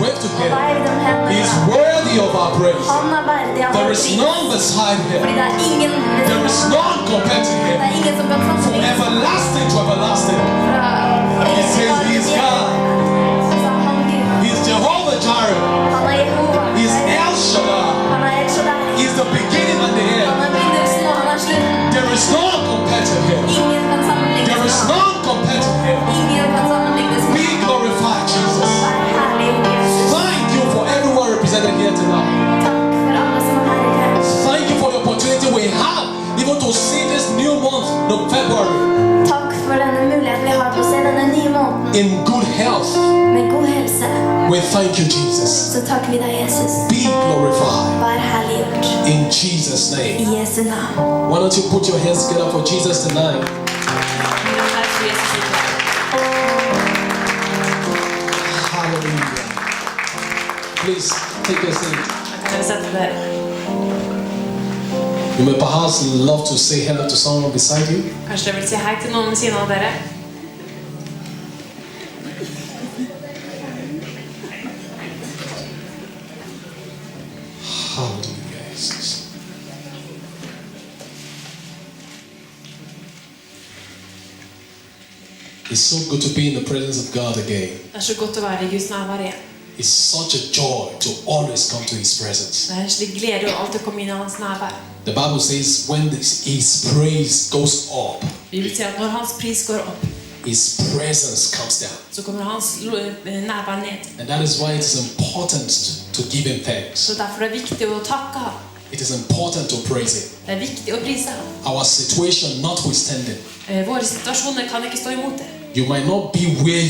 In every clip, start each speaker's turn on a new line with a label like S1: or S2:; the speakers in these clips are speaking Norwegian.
S1: wave to
S2: Og veiv
S1: him.
S2: dem hendene.
S1: He is worthy of our praise.
S2: Han verdig av
S1: There
S2: vår
S1: is
S2: pris.
S1: none beside
S2: Fordi
S1: him.
S2: det ingen
S1: There is none compared to
S2: Det
S1: him.
S2: ingen som kan
S1: From
S2: sammenlignes.
S1: everlasting to everlasting. He says he is God. He is Jehovah Jireh.
S2: Han Jehova.
S1: He is El Shaddai.
S2: Han El Shaddai.
S1: He is the beginning and the end.
S2: Han begynnelsen og han slutten.
S1: There is none compared to him.
S2: Ingen kan sammenlignes
S1: There is
S2: med ham.
S1: none compared to him.
S2: Ingen kan sammenlignes med
S1: Be
S2: ham.
S1: glorified, Jesus.
S2: Vær herliggjort, Jesus.
S1: Thank you for everyone represented here tonight.
S2: Takk for alle som er her i kveld.
S1: Thank you for the opportunity we have even to see this new month, no February,
S2: Takk for denne muligheten vi har til å se denne nye måneden
S1: in good health.
S2: med god helse.
S1: We thank you, Jesus.
S2: Så takker vi deg, Jesus.
S1: Be glorified
S2: Vær herliggjort.
S1: in Jesus' name.
S2: I Jesu navn.
S1: Why don't you put your hands together for Jesus tonight? Hallelujah. Please take a seat. You may perhaps love to say hello to someone beside you.
S3: Kanskje dere vil si hei til noen ved siden av dere?
S1: Hallelujah, Jesus. It's so good to be in the presence of God again.
S3: Det er så godt å være i Guds nærvær igjen.
S1: It's such a joy to always come to His presence.
S3: Det er en slik glede å alltid komme inn i hans nærvær.
S1: The Bible says when His praise goes up,
S3: Bibelen sier at når hans pris går opp,
S1: His presence comes down.
S3: så kommer hans nærvær ned.
S1: And that is why it is important to give Him thanks.
S3: Så derfor er det viktig å takke ham.
S1: It is important to praise Him.
S3: Det er viktig å prise ham.
S1: Our situation notwithstanding,
S3: Våre situasjoner kan ikke stå imot det.
S1: you might not be where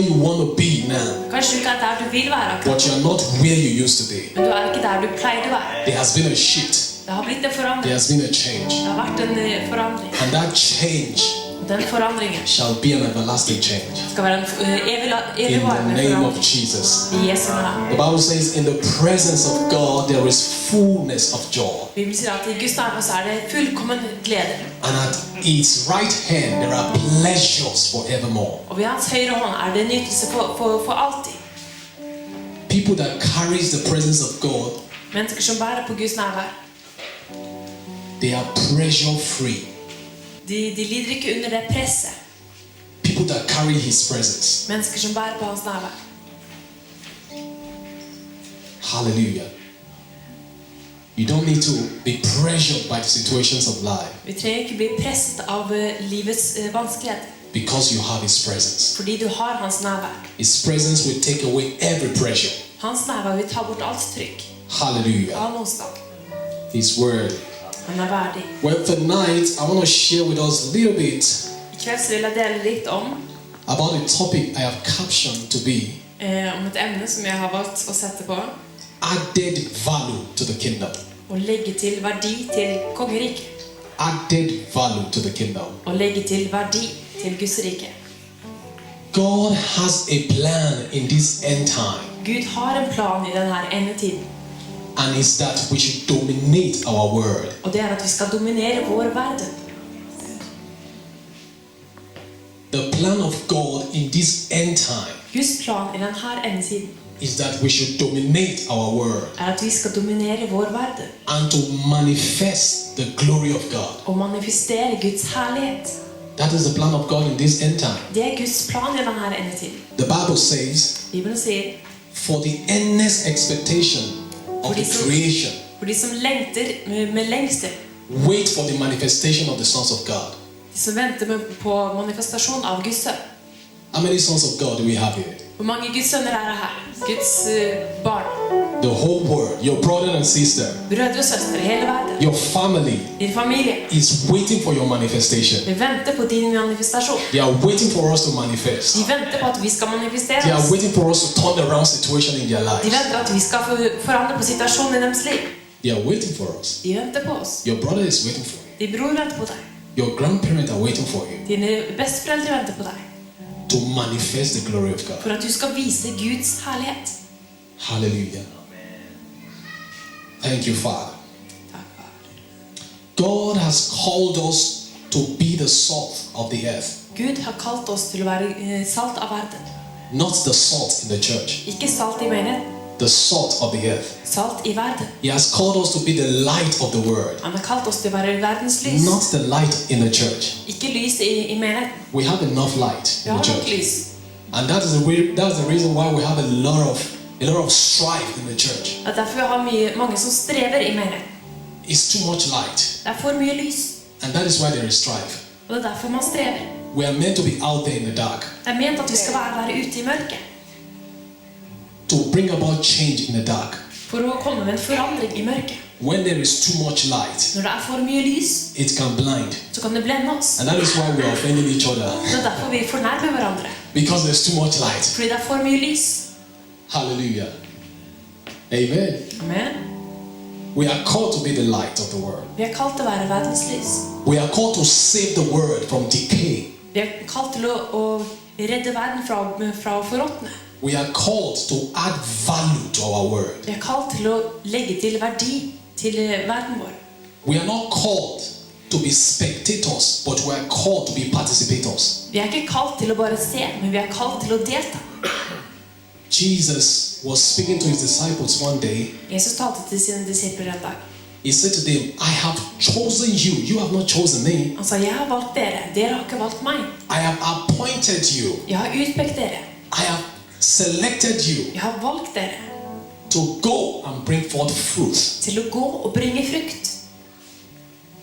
S1: you want to be now,
S3: Kanskje du ikke er der du vil være akkurat,
S1: but you are not where you used to be.
S3: men du er ikke der du pleier å være.
S1: There has been a shift.
S3: Det har blitt en
S1: There
S3: forandring.
S1: has been a change.
S3: Det har vært en forandring.
S1: And that change
S3: Og den forandringen
S1: shall be an everlasting change.
S3: skal være en
S1: In the
S3: evigvarende
S1: name of
S3: forandring.
S1: Jesus.
S3: I Jesu navn.
S1: The Bible says in the presence of God there is fullness of joy.
S3: Bibelen sier at i Guds nærvær så er det fullkommen glede.
S1: And at His right hand there are pleasures forevermore.
S3: Og ved hans høyre hånd er det nytelse for alltid.
S1: People that carries the presence of God,
S3: Mennesker som bærer på Guds nærvær,
S1: they are pressure free.
S3: de lider ikke under det presset.
S1: People that carry His presence.
S3: Mennesker som bærer på hans nærvær.
S1: Hallelujah. You don't need to be pressured by the situations of life
S3: Vi trenger ikke bli presset av livets vanskeligheter,
S1: because you have His presence.
S3: fordi du har hans nærvær.
S1: His presence will take away every pressure.
S3: Hans nærvær vil ta bort alt trykk,
S1: Hallelujah.
S3: all motstand.
S1: His word.
S3: Han er verdig.
S1: Well, tonight I want to share with us a little bit
S3: I kveld så vil jeg dele litt
S1: about a topic I have captioned to be
S3: om et emne som jeg har valgt å sette på,
S1: added value to the kingdom.
S3: å legge til verdi til kongeriket,
S1: Added value to the kingdom.
S3: å legge til verdi til Guds rike.
S1: God has a plan in this end time,
S3: Gud har en plan i denne endetiden,
S1: and it's that we should dominate our world.
S3: og det er at vi skal dominere vår verden.
S1: The plan of God in this end time
S3: Guds plan i denne endetiden
S1: is that we should dominate our world
S3: er at vi skal dominere vår verden
S1: and to manifest the glory of God.
S3: og manifestere Guds herlighet.
S1: That is the plan of God in this end time.
S3: Det er Guds plan i denne endetiden.
S1: The Bible says,
S3: Bibelen sier,
S1: for the endless expectation of the creation,
S3: for de som lengter med lengsel,
S1: wait for the manifestation of the sons of God.
S3: de som venter på manifestasjon av Guds sønn.
S1: How many sons of God do we have here?
S3: Hvor mange Guds sønner er det her? Guds barn.
S1: The whole world, your brother and sister,
S3: Brødre og søstre, hele verden.
S1: your family
S3: Din familie.
S1: is waiting for your manifestation.
S3: Vi venter på din manifestasjon.
S1: They are waiting for us to manifest.
S3: De venter på at vi skal manifestere
S1: They are
S3: oss.
S1: waiting for us to turn around situation in their
S3: De
S1: lives.
S3: venter at vi skal forandre på situasjonen i deres liv.
S1: They are waiting for us.
S3: De venter på oss.
S1: Your brother is waiting for you.
S3: Din bror venter på deg.
S1: Your grandparents are waiting for you
S3: Dine besteforeldre venter på deg.
S1: to manifest the glory of God.
S3: For at du skal vise Guds herlighet.
S1: Hallelujah. Thank you, Father.
S3: Takk, far.
S1: God has called us to be the salt of the earth.
S3: Gud har kalt oss til å være salt av verden.
S1: not the salt in the church,
S3: Ikke salt i menigheten.
S1: the salt of the earth.
S3: Salt i verden.
S1: He has called us to be the light of the world,
S3: Han har kalt oss til å være verdens lys.
S1: not the light in the church.
S3: Ikke lys i menigheten.
S1: We have enough light
S3: Vi
S1: in
S3: har
S1: the
S3: nok
S1: church.
S3: lys.
S1: And that's the reason why we have a lot of strife in the church.
S3: Det er derfor vi har mange som strever i menigheten.
S1: It's too much light.
S3: Det er for mye lys.
S1: And that is why there is strife.
S3: Og det er derfor man strever.
S1: We are meant to be out there in the dark,
S3: Det er ment at vi skal være ute i mørket.
S1: to bring about change in the dark.
S3: For å komme med en forandring i mørket.
S1: When there is too much light,
S3: Når det er for mye lys,
S1: it can blind.
S3: så kan det blende oss.
S1: And that is why we are offending each other.
S3: Det er derfor vi fornærmer hverandre.
S1: Because there's too much light.
S3: Fordi det er for mye lys.
S1: Hallelujah. Amen.
S3: Amen.
S1: We are called to be the light of the world.
S3: Vi er kalt til å være verdens lys.
S1: We are called to save the world from decay.
S3: Vi er kalt til å redde verden fra å forråtne.
S1: We are called to add value to our world.
S3: Vi er kalt til å legge til verdi til verden vår.
S1: We are not called to be spectators, but we are called to be participators.
S3: Vi er ikke kalt til å bare se, men vi er kalt til å delta.
S1: Jesus was speaking to his disciples one day.
S3: Jesus talte til sine disipler en dag.
S1: He said to them, I have chosen you. You have not chosen me.
S3: Han sa, jeg har valgt dere. Dere har ikke valgt meg.
S1: I have appointed you.
S3: Jeg har utpekt dere.
S1: I have selected you
S3: Jeg har valgt dere
S1: to go and bring forth fruit.
S3: til å gå og bringe frukt.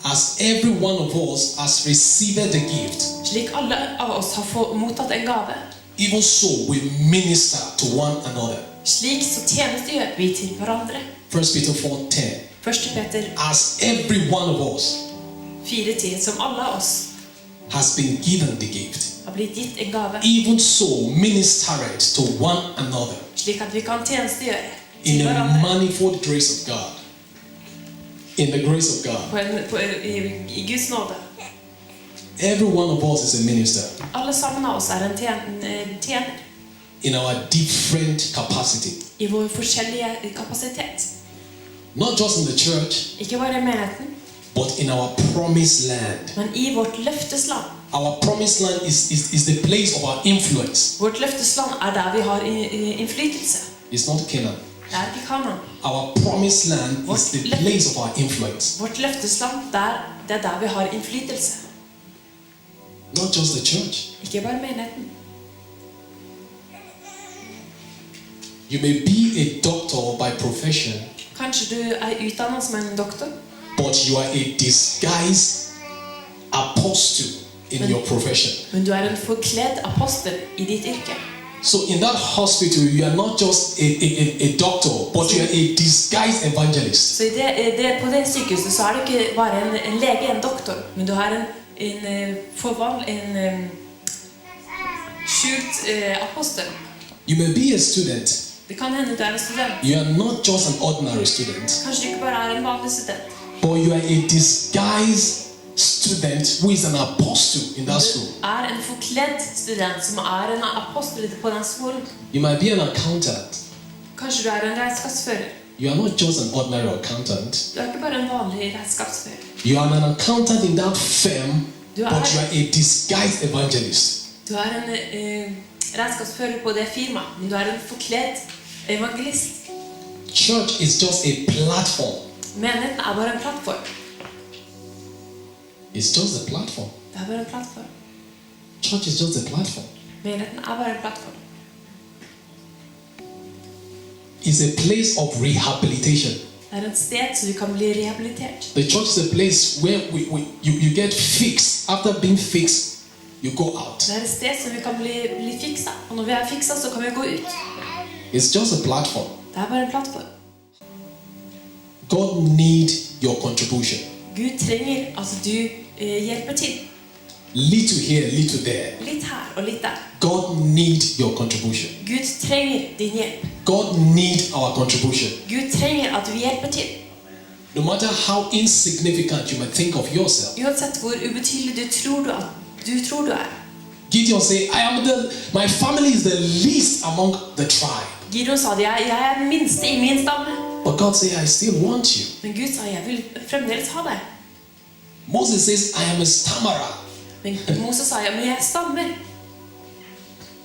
S1: As every one of us has received the gift,
S3: Slik alle av oss har mottatt en gave.
S1: even so we minister to one another.
S3: Slik så tjenestegjør vi til hverandre.
S1: 1 Peter 4:10.
S3: 1. Peter
S1: As every one of us
S3: 4:10, som alle av oss
S1: has been given the gift,
S3: har blitt gitt en gave.
S1: even so minister it to one another
S3: Slik at vi kan tjenestegjøre
S1: in
S3: til
S1: the
S3: hverandre
S1: manifold grace of God. In the grace of God.
S3: i Guds nåde.
S1: Every one of us is a minister
S3: Alle sammen av oss er en tjener
S1: in our different capacity.
S3: i vår forskjellige kapasitet.
S1: Not just in the church,
S3: Ikke bare i menigheten,
S1: but in our promised land.
S3: men i vårt løftesland.
S1: Our promised land is the place of our influence.
S3: Vårt løftesland er der vi har innflytelse.
S1: It's not Canaan.
S3: Det er ikke Kanaan.
S1: Our promised land is the place of our influence.
S3: Vårt løftesland, det er der vi har innflytelse.
S1: Not just the church.
S3: Ikke bare menigheden.
S1: You may be a doctor by profession,
S3: Kanskje du er utdannet som en doktor,
S1: but you are a disguised apostle in your profession.
S3: men du er en forkledd apostel i ditt yrke.
S1: So in that hospital, you are not just a doctor, but you are a disguised evangelist.
S3: Så på det sykehuset så er du ikke bare en lege, en doktor, men du har en skjult apostel.
S1: You may be a student.
S3: Det kan hende du er en student.
S1: You are not just an ordinary student,
S3: Kanskje du ikke bare er en vanlig student.
S1: but you are a disguised student who is an apostle in that school.
S3: Du er en forkledd student som er en apostel på den skolen.
S1: You might be an accountant.
S3: Kanskje du er en regnskapsfører.
S1: You are not just an ordinary accountant.
S3: Du er ikke bare en vanlig regnskapsfører.
S1: You are an accountant in that firm,
S3: Du
S1: but
S3: er-
S1: you are a disguised evangelist.
S3: Du er en regnskapsfører på det firmaet, men du er en forkledd evangelist.
S1: Church is just a platform.
S3: Menigheten er bare en plattform.
S1: It's just a platform.
S3: Det er bare en plattform.
S1: Church is just a platform.
S3: Menigheten er bare en plattform.
S1: It's a place of rehabilitation.
S3: Det er et sted så du kan bli rehabilitert.
S1: The church is a place where you get fixed. After being fixed, you go out.
S3: Det er et sted så vi kan bli fiksa. Og når vi er fiksa, så kan vi gå ut.
S1: It's just a platform.
S3: Det er bare en plattform.
S1: God needs your contribution.
S3: Gud trenger at du hjelper til.
S1: Little here, little there.
S3: Litt her og litt der.
S1: God needs your contribution.
S3: Gud trenger din hjelp.
S1: God needs our contribution.
S3: Gud trenger at vi hjelper til.
S1: No matter how insignificant you might think of yourself.
S3: Uansett hvor ubetydelig du tror du er.
S1: Gideon said, my family is the least among the tribe.
S3: Gideon sa jeg er den minste i min stamme.
S1: But God said, I still want you.
S3: Men Gud sa jeg vil fremdeles ha deg.
S1: Moses says, I am a stammerer.
S3: Men Moses sa men jeg stammer.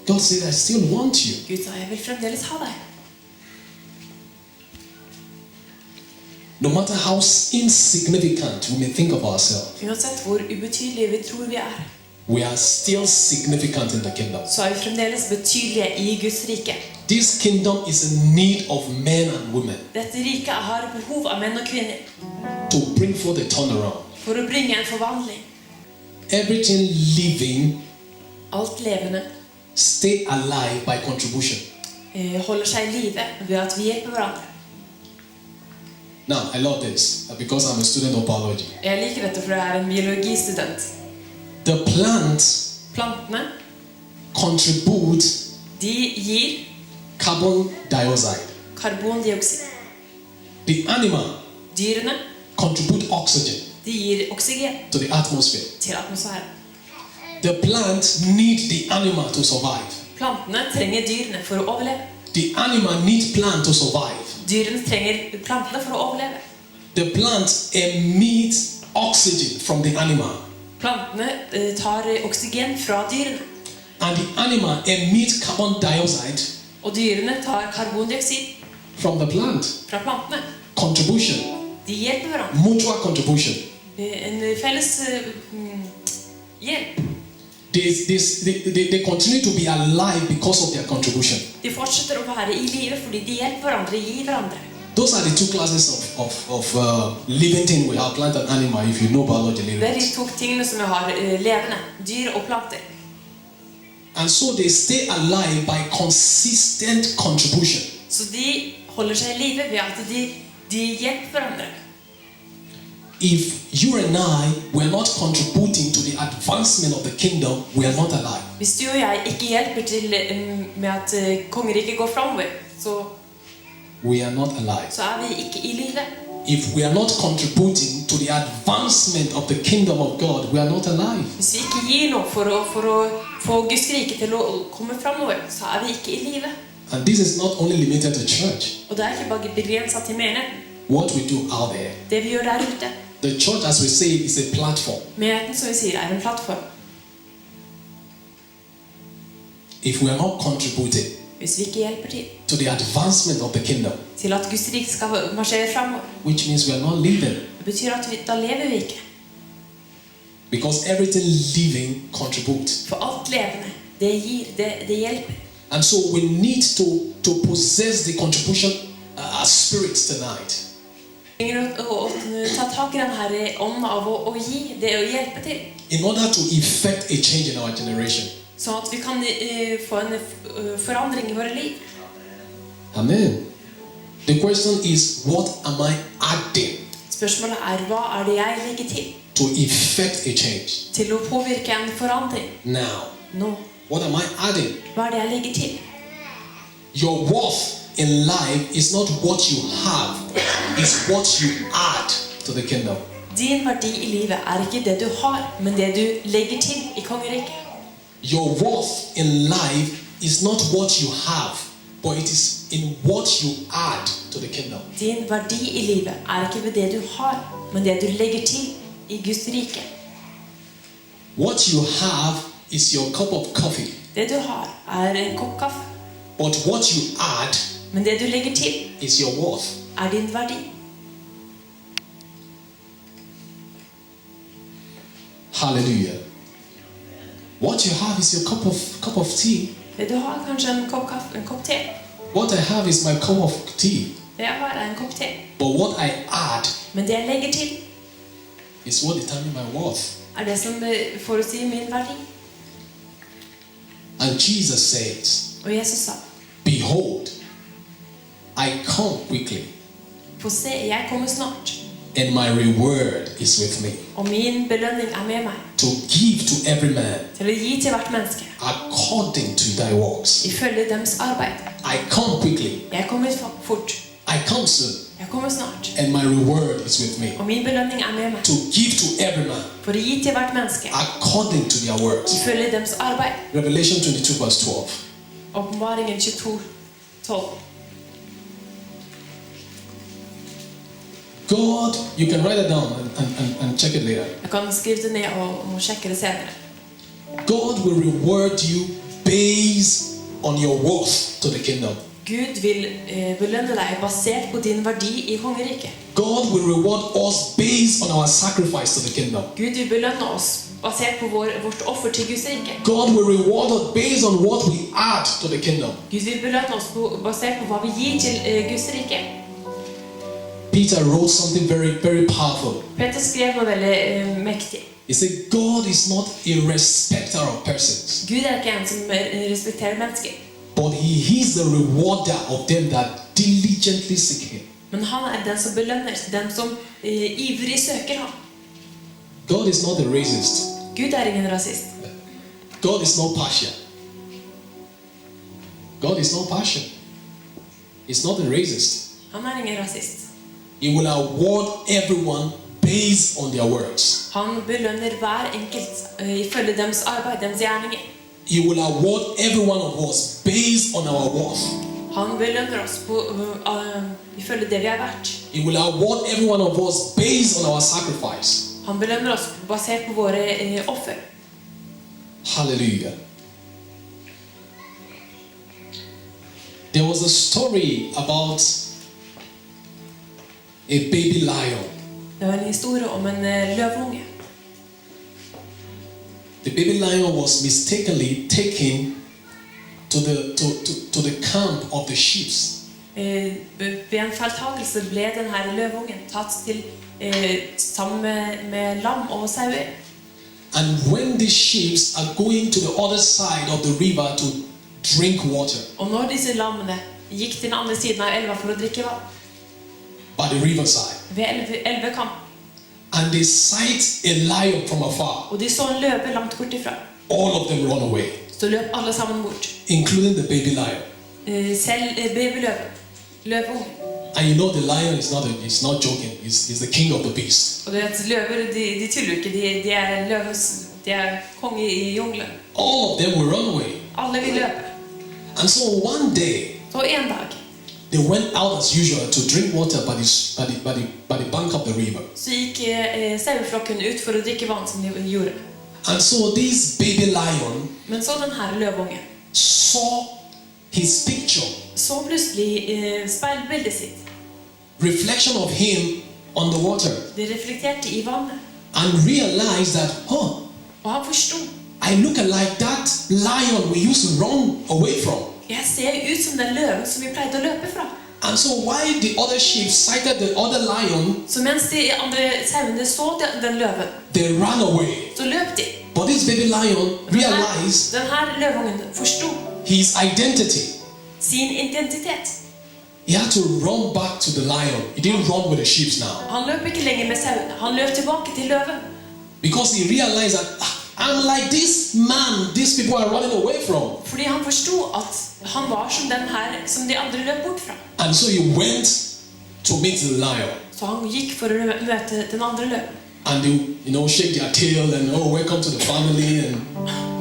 S1: God said, I still want you.
S3: Gud sa, jeg vil fremdeles ha deg.
S1: No matter how insignificant we may think of ourselves,
S3: Uansett hvor ubetydelige vi tror vi er,
S1: we are still significant in the kingdom.
S3: så er vi fremdeles betydelige i Guds rike.
S1: This kingdom is in need of men and women
S3: Dette riket har behov av menn og kvinner
S1: to bring forth a turnaround.
S3: for å bringe en forvandling.
S1: Everything living
S3: Alt levende
S1: stay alive by contribution.
S3: holder seg i live ved at vi hjelper hverandre.
S1: Now, I love this because I'm a student of biology.
S3: Jeg liker dette for jeg er en biologistudent.
S1: The plant
S3: Plantene,
S1: contribute
S3: de gir
S1: carbon dioxide.
S3: karbondioksid.
S1: The animal
S3: Dyrene,
S1: contribute oxygen
S3: de gir oksygen
S1: to the atmosphere.
S3: til atmosfæren.
S1: The plant need the animal to survive.
S3: Plantene trenger dyrene for å overleve.
S1: The animal need plant to survive.
S3: Dyrene trenger plantene for å overleve.
S1: The plant emit oxygen from the animal,
S3: Plantene tar oksygen fra dyrene.
S1: and the animal emit carbon dioxide
S3: Og dyrene tar karbondioksid
S1: from the plant.
S3: fra plantene.
S1: Contribution,
S3: De hjelper hverandre.
S1: mutual contribution.
S3: En felles hjelp.
S1: They continue to be alive because of their contribution.
S3: De fortsetter å være i live fordi de hjelper hverandre, gir hverandre.
S1: Those are the two classes of living thing we have, plant and animal, if you know biology a little
S3: Det er de
S1: bit.
S3: to tingene som vi har levende, dyr og planter.
S1: And so they stay alive by consistent contribution.
S3: Så de holder seg i live ved at de hjelper hverandre.
S1: If you and I were not contributing to the advancement of the kingdom, we are not alive.
S3: Hvis du og jeg ikke hjelper til med at kongeriket går fremover,
S1: We are not alive.
S3: så er vi ikke i live.
S1: If we are not contributing to the advancement of the kingdom of God, we are not alive.
S3: Hvis vi ikke gir noe for å få Guds rike til å komme fremover, så er vi ikke i live.
S1: And this is not only limited to church.
S3: Og det er ikke bare begrenset til menigheten.
S1: What we do out there.
S3: Det vi gjør der ute.
S1: The church, as we say, is a platform.
S3: Menigheten, som vi sier, er en plattform.
S1: If we are not contributing
S3: Hvis vi ikke hjelper
S1: to the advancement of the kingdom,
S3: til at Guds rike skal marsjere fremover,
S1: which means we are not living,
S3: det betyr at da lever vi ikke.
S1: because everything living contributes.
S3: For alt levende, det gir, det hjelper.
S1: And so we need to possess the contribution spirit tonight.
S3: Vi trenger å ta tak i denne ånden av å gi, det å hjelpe til.
S1: In order to effect a change in our generation.
S3: Sånn at vi kan få en forandring i våre liv.
S1: Amen. The question is, what am I adding
S3: Spørsmålet er, hva er det jeg legger til?
S1: to effect a change?
S3: Til å påvirke en forandring.
S1: Now,
S3: Nå,
S1: what am I adding?
S3: hva er det jeg legger til?
S1: Your worth in life is not what you have, it's what you add to the kingdom.
S3: Din verdi i livet er ikke det du har, men det du legger til i kongeriket.
S1: Your worth in life is not what you have, but it is in what you add to the kingdom.
S3: Din verdi i livet er ikke ved det du har, men det du legger til i Guds rike.
S1: What you have is your cup of coffee,
S3: Det du har er en kopp kaffe,
S1: but what you add
S3: men det du legger til
S1: is your worth.
S3: er din verdi.
S1: Hallelujah. What you have is your cup of tea.
S3: Det du har er kanskje en kopp kaffe, en kopp te.
S1: What I have is my cup of tea.
S3: Det jeg har er en kopp te.
S1: But what I add
S3: Men det jeg legger til
S1: is what determines my worth.
S3: er det som får å si min verdi.
S1: And Jesus says,
S3: Og Jesus sa,
S1: behold, I come quickly,
S3: få se, jeg kommer snart,
S1: and my reward is with me,
S3: og min belønning er med meg,
S1: to give to every man
S3: til å gi til hvert menneske,
S1: according to thy works.
S3: ifølge deres arbeid.
S1: I come quickly,
S3: Jeg kommer fort,
S1: I come soon,
S3: jeg kommer snart,
S1: and my reward is with me,
S3: og min belønning er med meg,
S1: to give to every man
S3: for å gi til hvert menneske,
S1: according to their works.
S3: ifølge deres arbeid.
S1: Revelation 22 verse 12.
S3: Åpenbaringen 22:12.
S1: God, you can write it down and check it later.
S3: Jeg kan skrive det ned og sjekke det senere.
S1: God will reward you based on your worth to the kingdom.
S3: Gud vil belønne deg basert på din verdi i kongeriket.
S1: God will reward us based on our sacrifice to the kingdom.
S3: Gud vil belønne oss basert på vårt offer til Guds rike.
S1: God will reward us based on what we add to the kingdom.
S3: Gud vil belønne oss basert på hva vi gir til Guds rike.
S1: Peter wrote something very, very powerful.
S3: Peter skrev noe veldig mektig.
S1: He said, God is not a respecter of persons,
S3: Gud ikke en som respekterer mennesker.
S1: but He is the rewarder of them that diligently seek Him.
S3: Men han den som belønner, den som ivrig søker ham.
S1: God is not a racist.
S3: Gud ingen rasist.
S1: God is not partial. God is not partial. He's not a racist.
S3: Han ingen rasist.
S1: He will award everyone based on their works.
S3: Han belønner hver enkelt ifølge deres arbeid, deres gjerninger.
S1: He will award every one of us based on our worth.
S3: Han belønner oss ifølge det vi verdt.
S1: He will award every one of us based on our sacrifice.
S3: Han belønner oss basert på våre offer.
S1: Hallelujah. There was a story about a baby lion.
S3: Det var en historie om en løveunge.
S1: The baby lion was mistakenly taken to the camp of the sheep.
S3: Ved en feiltagelse ble denne løveungen tatt til sammen med lam og sauer.
S1: And when the sheep are going to the other side of the river to drink water,
S3: Og når disse lammene gikk til den andre siden av elva for å drikke vann,
S1: by the riverside,
S3: ved elvekamp,
S1: and they sight a lion from afar,
S3: og de så en løve langt bortifra,
S1: all of them run away,
S3: så løp alle sammen bort.
S1: including the baby lion.
S3: Selv løveungen.
S1: And you know the lion is not joking. He's the king of the beast.
S3: Og du vet, løver, de tuller ikke, de er konge i jungelen.
S1: All of them will run away.
S3: Alle vil løpe.
S1: And so one day,
S3: Så en dag,
S1: they went out as usual to drink water by the bank of the river.
S3: så gikk saueflokken ut for å drikke vann som de gjorde.
S1: And so this baby lion
S3: Men så den her løveungen,
S1: saw his picture,
S3: så plutselig speilbildet sitt.
S1: reflection of him on the water,
S3: Det reflekterte i vannet.
S1: and realized that,
S3: Og han forstod.
S1: I look like that lion we used to run away from.
S3: Jeg ser ut som den løven som vi pleide å løpe fra.
S1: And so while the other sheep sighted the other lion,
S3: Så mens de andre sauene så den løven,
S1: they ran away.
S3: så løp de.
S1: But this baby lion realized
S3: Den her løveungen forstod
S1: his identity.
S3: sin identitet.
S1: He had to run back to the lion. He didn't run with the sheep now.
S3: Han løp ikke lenger med sauene. Han løp tilbake til løven.
S1: Because he realized that I'm like this man these people are running away from.
S3: Fordi han forstod at han var som den her som de andre løp bort fra.
S1: And so he went to meet the lion.
S3: Så han gikk for å møte den andre løven.
S1: And they, shake their tail and, welcome to the family.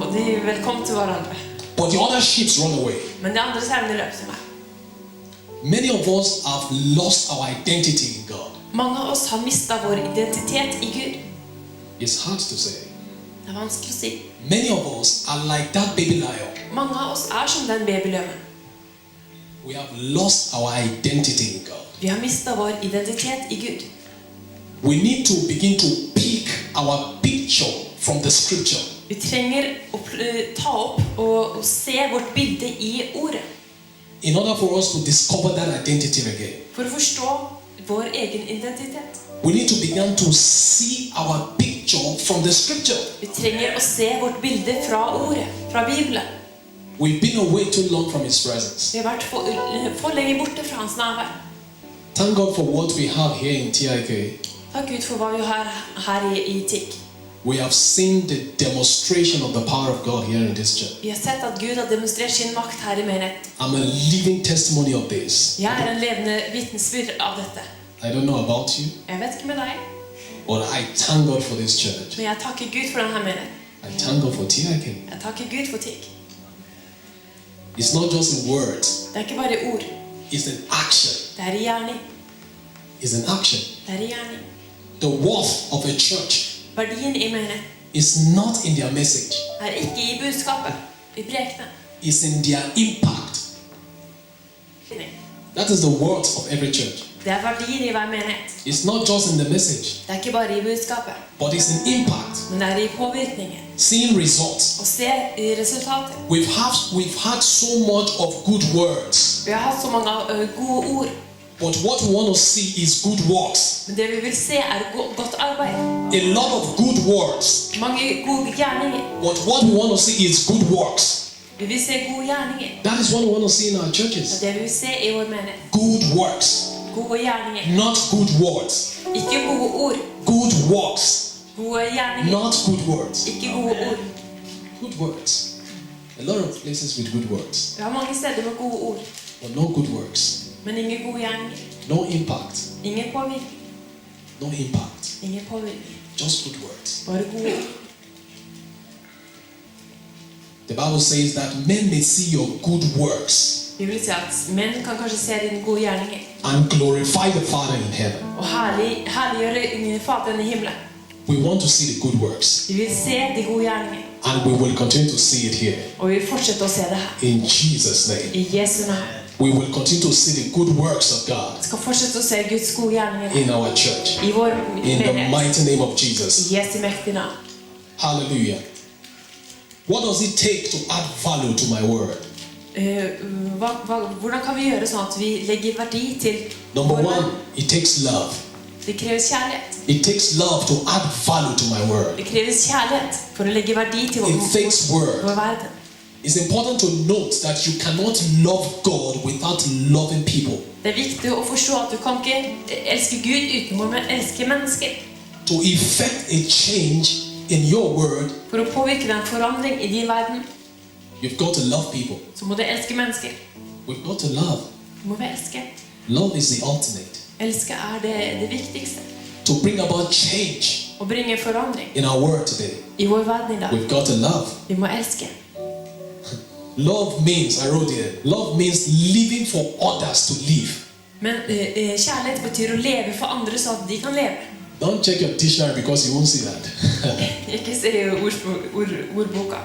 S3: Og de velkom til hverandre.
S1: But the other sheep run away.
S3: Men de andre sauene løp til meg.
S1: Many of us have lost our identity in God.
S3: Mange av oss har mistet vår identitet i Gud.
S1: It's hard to say.
S3: Det er vanskelig å si.
S1: Many of us are like that baby lion.
S3: Mange av oss som den babyløven.
S1: We have lost our identity in God.
S3: Vi har mistet vår identitet i Gud.
S1: We need to begin to pick our picture from the scripture.
S3: Vi trenger å ta opp og se vårt bilde i ordet.
S1: In order for us to discover that identity again.
S3: For å forstå vår egen identitet.
S1: We need to begin to see our picture from the scripture.
S3: Vi trenger å se vårt bilde fra ordet, fra Bibelen.
S1: We've been away too long from His presence.
S3: Vi har vært for lenge borte fra hans nærvær.
S1: Thank God for what we have here in TIK.
S3: Takk Gud for hva vi har her i TIK.
S1: We have seen the demonstration of the power of God here in this church.
S3: Vi har sett at Gud har demonstrert sin makt her i menigheten.
S1: I'm a living testimony of this.
S3: Jeg en levende vitnesbyrd av dette.
S1: I don't know about you,
S3: Jeg vet ikke med deg,
S1: but I thank God for this church.
S3: men jeg takker Gud for denne menigheten.
S1: I thank God for TIK.
S3: Jeg takker Gud for TIK.
S1: It's not just a word.
S3: Det ikke bare ord,
S1: It's an action.
S3: det i gjerning.
S1: It's an action.
S3: Det i gjerning.
S1: The worth of a church
S3: Verdien i menigheten
S1: is not in their message.
S3: ikke i budskapet. i prekenen.
S1: is in their impact. That is the worth of every church.
S3: Det er verdien i hver menighet.
S1: It's not just in the message,
S3: Det er ikke bare i budskapet,
S1: but it's in impact.
S3: men det er i påvirkningen.
S1: Seeing results.
S3: Og se i resultatet.
S1: We've had so much of good words,
S3: Vi har hatt så mange gode ord,
S1: but what we want to see is good works.
S3: men det vi vil se er godt arbeid.
S1: A lot of good words,
S3: Mange gode gjerninger.
S1: but what we want to see is good works.
S3: Vi vil se gode gjerninger.
S1: That is what we want to see in our
S3: Det
S1: churches.
S3: er det vi vil se i vår menighet.
S1: Good works,
S3: Gode gjerninger.
S1: not good words.
S3: Ikke gode ord.
S1: Good works,
S3: Gode gjerninger.
S1: not good words.
S3: Ikke gode ord.
S1: Good words. A lot of places with good words,
S3: Vi har mange steder med gode ord,
S1: but no good works.
S3: men ingen gode gjerninger.
S1: No impact.
S3: Ingen påvirkning.
S1: No impact.
S3: Ingen påvirkning.
S1: Just good words.
S3: Bare gode ord.
S1: The Bible says that men may see your good works
S3: Vi vil si at menn kan kanskje se dine gode gjerninger
S1: and glorify the Father in heaven.
S3: og herliggjøre Faderen i himmelen.
S1: We want to see the good works,
S3: Vi vil se de gode gjerninger,
S1: and we will continue to see it here.
S3: og vi vil fortsette å se det her.
S1: In Jesus' name.
S3: I Jesu navn.
S1: We will continue to see the good works of God
S3: Vi skal fortsette å se Guds gode gjerninger
S1: in our church.
S3: i vår
S1: In the
S3: menighet.
S1: mighty name of Jesus.
S3: I Jesu mektige navn.
S1: Hallelujah. What does it take to add value to my word?
S3: Hvordan kan vi gjøre sånn at vi legger verdi til
S1: Number
S3: vår
S1: one,
S3: verden?
S1: it takes love.
S3: Det kreves kjærlighet.
S1: It takes love to add value to my word.
S3: Det kreves kjærlighet for å legge verdi til
S1: It takes word.
S3: vår verden.
S1: It's important to note that you cannot love God without loving people.
S3: Det er viktig å forstå at du kan ikke elske Gud uten å elske mennesker.
S1: To effect a change in your word,
S3: For å påvirke den forandring i din verden,
S1: you've got to love people.
S3: så må du elske mennesker.
S1: We've got to love.
S3: Du må elske.
S1: Love is the ultimate.
S3: Elske er det viktigste.
S1: To bring about change
S3: Å bringe forandring
S1: in our world today,
S3: i vår verden i dag.
S1: we've got to love.
S3: Vi må elske.
S1: Love means, I wrote here, love means living for others to live.
S3: Men kjærlighet betyr å leve for andre så at de kan leve.
S1: Don't check your dictionary because you won't see that.
S3: Ikke se i ordboka.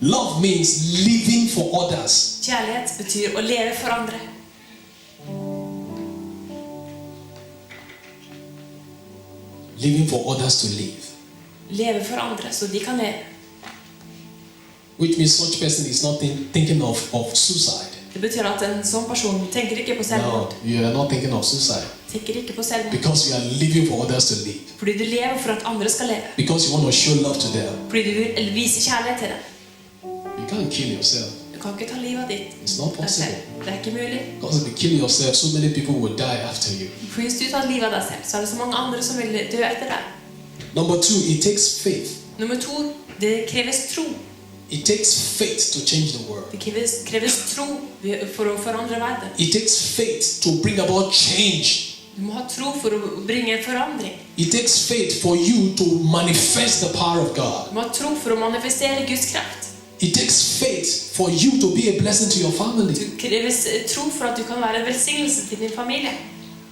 S1: Love means living for others.
S3: Kjærlighet betyr å leve for andre.
S1: Living for others to live.
S3: Leve for andre så de kan leve.
S1: Which means such person is not thinking of suicide.
S3: Det betyr at en sånn person tenker ikke på
S1: No,
S3: selvmord.
S1: you are not thinking of suicide.
S3: Tenker ikke på selvmord.
S1: Because you are living for others to live.
S3: Fordi du lever for at andre skal leve.
S1: Because you want to show love to them.
S3: Fordi du vil vise kjærlighet til dem.
S1: You can't kill yourself.
S3: Du kan ikke ta livet ditt.
S1: It's not
S3: deg selv.
S1: possible.
S3: Det er ikke mulig.
S1: Because if you kill yourself, so many people will die after you.
S3: For hvis du tar livet av deg selv, så er det så mange andre som vil dø etter deg.
S1: Number two, it takes faith.
S3: Nummer 2, det kreves tro.
S1: It takes faith to change the world.
S3: Det kreves tro for å forandre verden.
S1: It takes faith to bring about change.
S3: Du må ha tro for å bringe forandring.
S1: It takes faith for you to manifest the power of God.
S3: Du må ha tro for å manifestere Guds kraft.
S1: It takes faith for you to be a blessing to your family.
S3: Det kreves tro for at du kan være en velsignelse til din familie.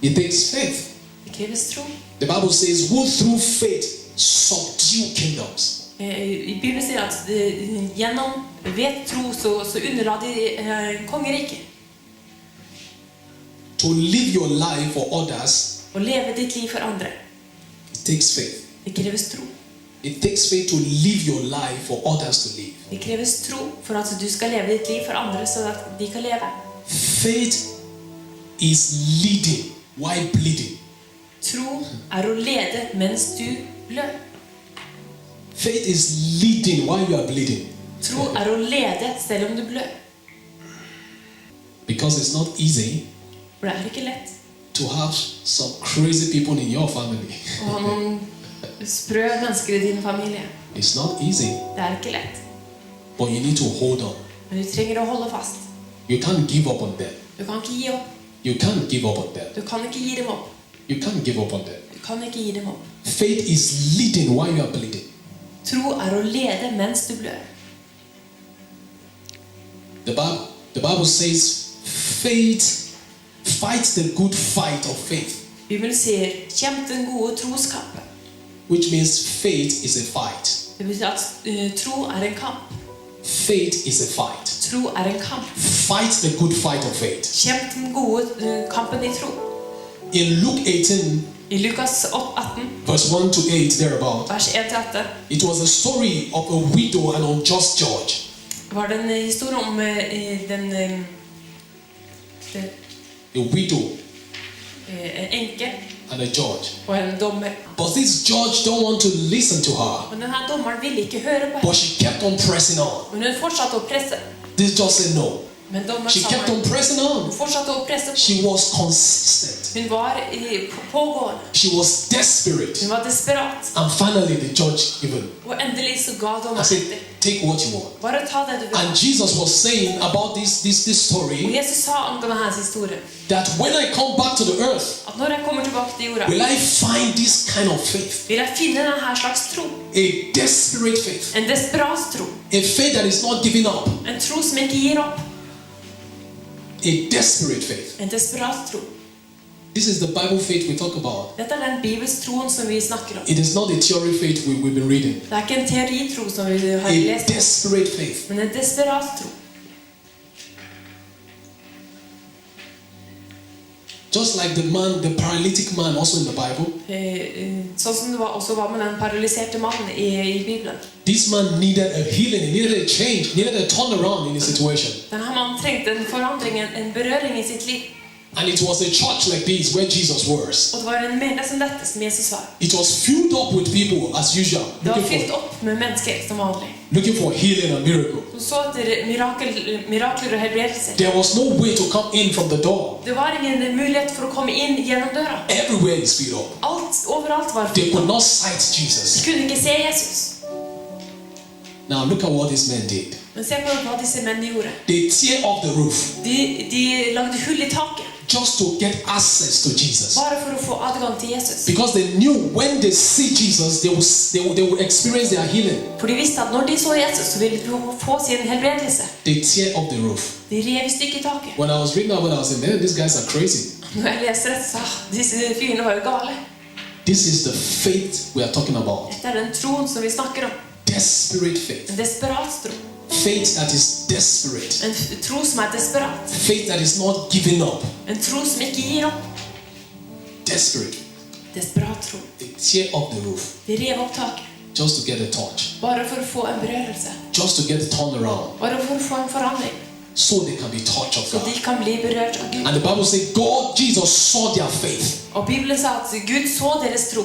S1: It takes faith.
S3: Det kreves tro.
S1: The Bible says, who through faith subdue kingdoms.
S3: I Bibelen sier at gjennom ved tro så underla de kongeriket.
S1: To live your life for others,
S3: Å leve ditt liv for andre.
S1: it takes faith.
S3: Det kreves tro.
S1: It takes faith to live your life for others to live.
S3: Det kreves tro for at du skal leve ditt liv for andre så at de kan leve.
S1: Faith is leading while bleeding.
S3: Tro er å lede mens du blør.
S1: Faith is leading while you are bleeding.
S3: Tro er å lede selv om du blør.
S1: Because it's not easy
S3: For det er ikke lett
S1: to have some crazy people in your family.
S3: å ha noen sprø mennesker i din familie.
S1: It's not easy,
S3: Det er ikke lett.
S1: but you need to hold on.
S3: Men du trenger å holde fast.
S1: You can't give up on them.
S3: Du kan ikke gi opp.
S1: You can't give up on them.
S3: Du kan ikke gi dem opp.
S1: You can't give up on them.
S3: Du kan ikke gi dem opp.
S1: Faith is leading while you are bleeding.
S3: Tro er å lede mens du blør.
S1: The Bible says faith fights the good fight of faith,
S3: Bibelen sier, kjemp den gode troskampen.
S1: which means faith is a fight.
S3: Det betyr at tro er en kamp.
S1: Faith is a fight.
S3: Tro er en kamp.
S1: Fight the good fight of faith.
S3: Kjemp den gode kampen i tro.
S1: In Luke 18,
S3: I Lukas 18,
S1: verse 1 to 8, thereabout,
S3: vers 1-8,
S1: it was a story of a widow and unjust judge.
S3: var det en historie om
S1: A widow
S3: en enke
S1: and a judge.
S3: og en dommer.
S1: But this judge don't want to listen to her.
S3: Men denne dommeren ville ikke høre på
S1: But
S3: henne.
S1: she kept on pressing on.
S3: Men hun fortsatte å presse.
S1: This judge said no.
S3: Men dommeren
S1: She
S3: sa
S1: kept
S3: nei.
S1: on pressing
S3: Hun
S1: on.
S3: fortsatte å presse på.
S1: She was consistent.
S3: Hun var pågående.
S1: She was desperate.
S3: Hun var desperat.
S1: And finally the judge given.
S3: Og endelig så ga
S1: I
S3: dommeren
S1: said,
S3: etter.
S1: take what you want.
S3: Bare ta det du vil.
S1: And Jesus was saying about this
S3: Og
S1: story
S3: Jesus sa om denne historien
S1: that when I come back to the earth,
S3: at når jeg kommer tilbake til jorda,
S1: will I find this kind of faith?
S3: vil jeg finne denne slags tro.
S1: A desperate faith.
S3: En desperat tro.
S1: A faith that is not giving up.
S3: En tro som ikke gir opp.
S1: A desperate faith.
S3: En desperat tro.
S1: This is the Bible faith we talk about.
S3: Dette er den Bibels troen som vi snakker om.
S1: It is not a theory faith we've been reading.
S3: Det er ikke en teoritro som vi har
S1: A
S3: lest,
S1: desperate faith.
S3: men en desperat tro.
S1: Just like the paralytic man also in the Bible.
S3: Sånn som det også var med den paralyserte mannen i Bibelen.
S1: This man needed a healing, he needed a change, he needed a turnaround in his situation.
S3: Denne mannen trengte en forandring, en berøring i sitt liv.
S1: And it was a church like this where Jesus was.
S3: Og det var en menighet som dette som Jesus var.
S1: It was filled up with people as usual,
S3: Det var fylt opp med mennesker som vanlig.
S1: looking for healing and miracle.
S3: Hun så etter mirakler og helbredelser.
S1: There was no way to come in from the door.
S3: Det var ingen mulighet for å komme inn gjennom døra.
S1: Everywhere is filled up.
S3: Overalt var
S1: They
S3: fylt
S1: could
S3: opp.
S1: not sight
S3: De
S1: Jesus.
S3: kunne ikke se Jesus.
S1: Now look at what these men did.
S3: Men se på hva disse mennene gjorde.
S1: They tear off the roof
S3: De lagde hull i taket.
S1: just to get access to Jesus.
S3: Bare for å få adgang til Jesus.
S1: Because they knew when they see Jesus, they will experience their healing.
S3: For de visste at når de så Jesus, så ville de få sin helbredelse.
S1: They tear up the roof.
S3: De rev i stykker i taket.
S1: When I was reading about it, I was saying, man, these guys are crazy.
S3: Når jeg leste det, så disse fyrene var jo gale.
S1: This is the faith we are talking about.
S3: Dette er den troen som vi snakker om.
S1: Desperate faith.
S3: En desperat tro.
S1: Faith that is desperate.
S3: En tro som er desperat.
S1: Faith that is not giving up.
S3: En tro som ikke gir opp.
S1: Desperate.
S3: Desperat tro.
S1: They tear up the roof
S3: De rev opp taket.
S1: just to get a touch.
S3: Bare for å få en berørelse.
S1: Just to get a turnaround.
S3: Bare for å få en forandring.
S1: So they can be touched of
S3: Så de
S1: God.
S3: kan bli berørt av Gud.
S1: And the Bible says, God, Jesus saw their faith.
S3: Og Bibelen sa at Gud så deres tro.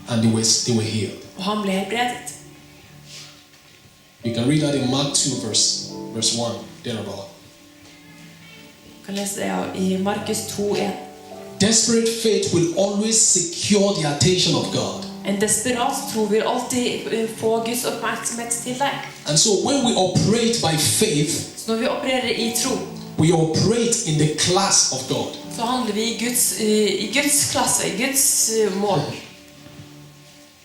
S1: And they were healed.
S3: Og han ble helbredet.
S1: You can read that in Mark 2 verse 1, thereabout.
S3: Jeg kan lese det i Markus 2:1.
S1: Desperate faith will always secure the attention of God.
S3: En desperat tro vil alltid få Guds oppmerksomhet til deg.
S1: And so when we operate by faith,
S3: Så når vi opererer i tro,
S1: we operate in the class of God.
S3: så handler vi i Guds klasse, i Guds mål.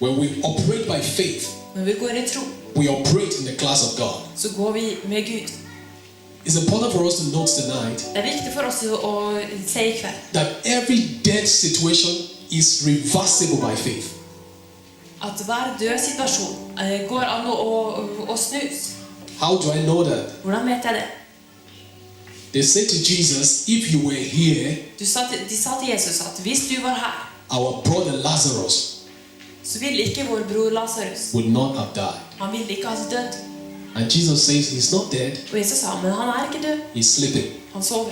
S1: When we operate by faith,
S3: Når vi går i tro,
S1: we operate in the class of God.
S3: så går vi med Gud.
S1: It's important for us to note tonight
S3: Det er viktig for oss å se i kveld
S1: that every dead situation is reversible by faith.
S3: at hver død situasjon går an å snus.
S1: How do I know that?
S3: Hvordan vet jeg det?
S1: They said to Jesus, if you were here,
S3: De sa til Jesus at hvis du var her,
S1: our brother Lazarus
S3: så ville ikke vår bror Lazarus,
S1: would not have died.
S3: han ville ikke ha dødd.
S1: And Jesus says, he's not dead,
S3: Og Jesus sa, men han er ikke død,
S1: he's sleeping.
S3: han sover.